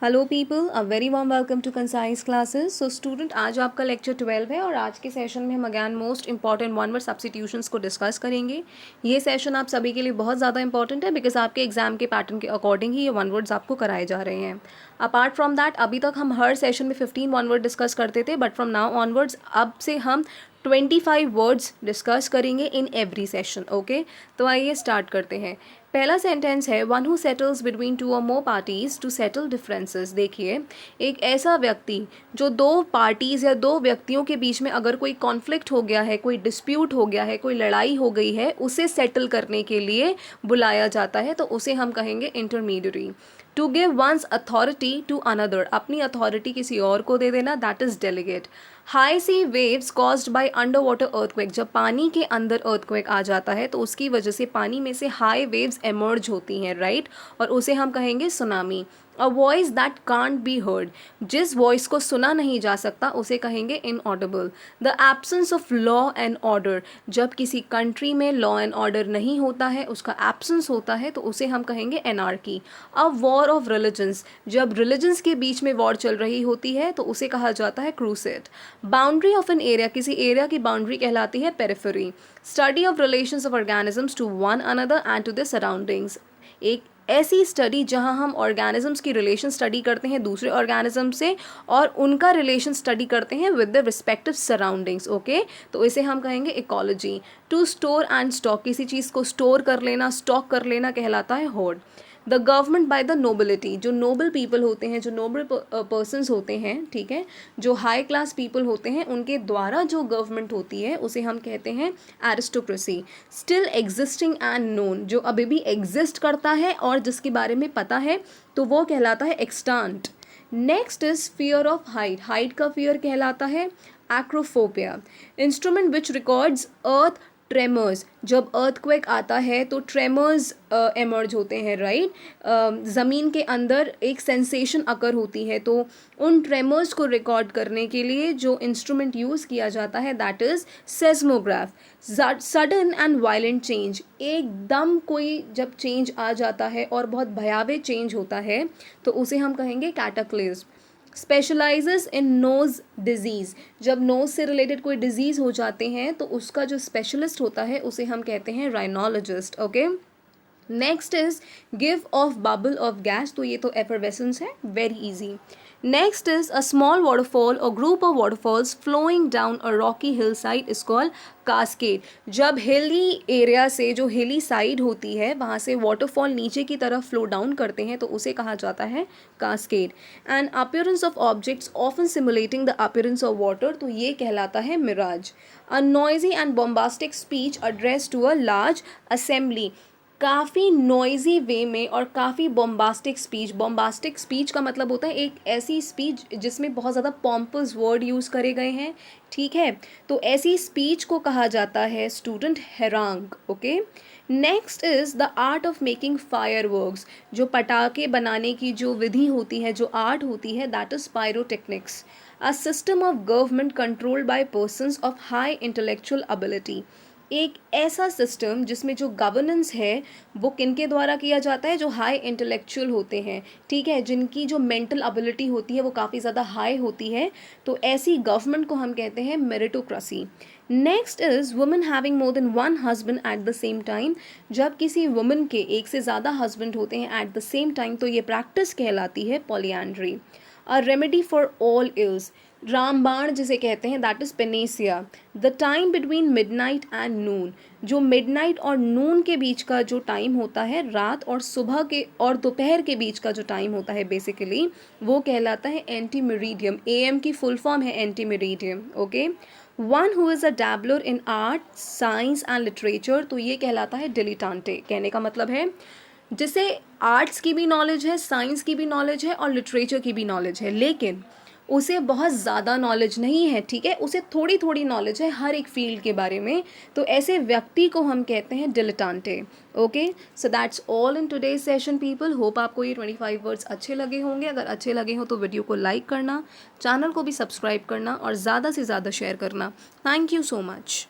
Hello people, a very warm welcome to concise classes. So student, आज आपका lecture 12 है और आज के सेशन में हम again most important one word substitutions को डिस्कस करेंगे। ये सेशन आप सभी के लिए बहुत ज़्यादा इंपॉर्टेंट है बिकॉज आपके एग्जाम के पैटर्न के अकॉर्डिंग ही ये वन वर्ड्स आपको कराए जा रहे हैं। अपार्ट फ्रॉम दैट, अभी तक हम हर सेशन में 15 वन वर्ड डिस्कस करते थे, बट फ्रॉम नाउ ऑनवर्ड्स अब से हम 25 वर्ड्स डिस्कस करेंगे इन एवरी सेशन। ओके, तो आइए स्टार्ट करते हैं। पहला सेंटेंस है one who settles between two और मोर पार्टीज टू सेटल डिफरेंसेस। देखिए, एक ऐसा व्यक्ति जो दो पार्टीज़ या दो व्यक्तियों के बीच में अगर कोई कॉन्फ्लिक्ट हो गया है, कोई डिस्प्यूट हो गया है, कोई लड़ाई हो गई है, उसे सेटल करने के लिए बुलाया जाता है, तो उसे हम कहेंगे intermediary. To give one's authority to another, अपनी अथॉरिटी किसी और को दे देना, that is delegate. High sea waves caused by under water earthquake, जब पानी के अंदर अर्थक्वेक आ जाता है तो उसकी वजह से पानी में से हाई वेव्स एमर्ज होती हैं, राइट, और उसे हम कहेंगे tsunami. A voice that can't be heard, जिस वॉइस को सुना नहीं जा सकता उसे कहेंगे inaudible. The absence of law and order, जब किसी कंट्री में लॉ एंड ऑर्डर नहीं होता है, उसका एब्सेंस होता है, तो उसे हम कहेंगे anarchy. A war of religions, जब रिलीजन्स के बीच में वॉर चल रही होती है तो उसे कहा जाता है crusade. Boundary of an area, किसी एरिया की बाउंड्री कहलाती है periphery. Study of relations of organisms to one another and to the surroundings, एक ऐसी स्टडी जहां हम ऑर्गेनिजम्स की रिलेशन स्टडी करते हैं दूसरे ऑर्गेनिज्म से और उनका रिलेशन स्टडी करते हैं with the respective surroundings. Okay, तो इसे हम कहेंगे ecology. To store and stock, किसी चीज़ को स्टोर कर लेना, स्टॉक कर लेना कहलाता है horde. The government by the nobility, जो नोबल पीपल होते हैं, जो नोबल पर्सनस होते हैं, ठीक है, जो हाई क्लास पीपल होते हैं, उनके द्वारा जो गवर्नमेंट होती है उसे हम कहते हैं aristocracy. Still existing and known, जो अभी भी एग्जिस्ट करता है और जिसके बारे में पता है तो वो कहलाता है extent. Next is fear of height, height का फियर कहलाता है acrophobia. Instrument which records earth tremors, जब अर्थक्वेक आता है तो ट्रेमर्स एमर्ज होते हैं, राइट, ज़मीन के अंदर एक सेंसेशन अकर होती है, तो उन ट्रेमर्स को रिकॉर्ड करने के लिए जो इंस्ट्रूमेंट यूज़ किया जाता है that is seismograph. Sudden and violent change, एकदम कोई जब चेंज आ जाता है और बहुत भयावह चेंज होता है तो उसे हम कहेंगे cataclysm. Specialises in nose disease, जब नोज़ से रिलेटेड कोई डिजीज़ हो जाते हैं तो उसका जो स्पेशलिस्ट होता है उसे हम कहते हैं rhinologist. Okay, next is give off bubble of gas, तो ये तो एफरवेसेंस है, very easy. Next is a small waterfall or group of waterfalls flowing down a rocky hillside is called cascade, जब हिली एरिया से, जो हिली side होती है वहाँ से वाटरफॉल नीचे की तरफ फ्लो डाउन करते हैं तो उसे कहा जाता है cascade. And appearance of objects often simulating the appearance of water, तो ये कहलाता है mirage. A noisy and bombastic speech address to a large assembly, काफ़ी नॉइजी वे में और काफ़ी बॉम्बास्टिक स्पीच, बॉम्बास्टिक स्पीच का मतलब होता है एक ऐसी स्पीच जिसमें बहुत ज़्यादा पॉम्पस वर्ड यूज़ करे गए हैं, ठीक है, तो ऐसी स्पीच को कहा जाता है student हैरांग। Okay, next is the art of making fireworks, जो पटाखे बनाने की जो विधि होती है, जो आर्ट होती है, that is pyrotechnics. A system of government controlled by persons of high intellectual ability, एक ऐसा सिस्टम जिसमें जो गवर्नेंस है वो किनके द्वारा किया जाता है, जो हाई इंटेलेक्चुअल होते हैं, ठीक है, जिनकी जो मेंटल एबिलिटी होती है वो काफ़ी ज़्यादा हाई होती है, तो ऐसी गवर्नमेंट को हम कहते हैं meritocracy. Next is women having more than one husband at the same time, जब किसी वुमेन के एक से ज़्यादा हस्बैंड होते हैं एट द सेम टाइम तो ये प्रैक्टिस कहलाती है polyandry. A remedy for all ills, रामबाण जिसे कहते हैं that is panacea. The time between midnight and noon, जो मिडनाइट और नून के बीच का जो टाइम होता है, रात और सुबह के और दोपहर के बीच का जो टाइम होता है बेसिकली, वो कहलाता है एंटी मेरिडियम। एएम की फुल फॉर्म है anti meridiem. Okay, one who is a dabbler in art science and literature, तो ये कहलाता है डिलीटांटे। कहने का मतलब है जिसे आर्ट्स की भी नॉलेज है, साइंस की भी नॉलेज है और लिटरेचर की भी नॉलेज है, लेकिन उसे बहुत ज़्यादा नॉलेज नहीं है, ठीक है, उसे थोड़ी थोड़ी नॉलेज है हर एक फील्ड के बारे में, तो ऐसे व्यक्ति को हम कहते हैं dilettante. Okay, so that's all in today's session people. Hope आपको ये 25 वर्ड्स अच्छे लगे होंगे। अगर अच्छे लगे हो तो वीडियो को लाइक करना, चैनल को भी सब्सक्राइब करना और ज़्यादा से ज़्यादा शेयर करना। Thank you so much.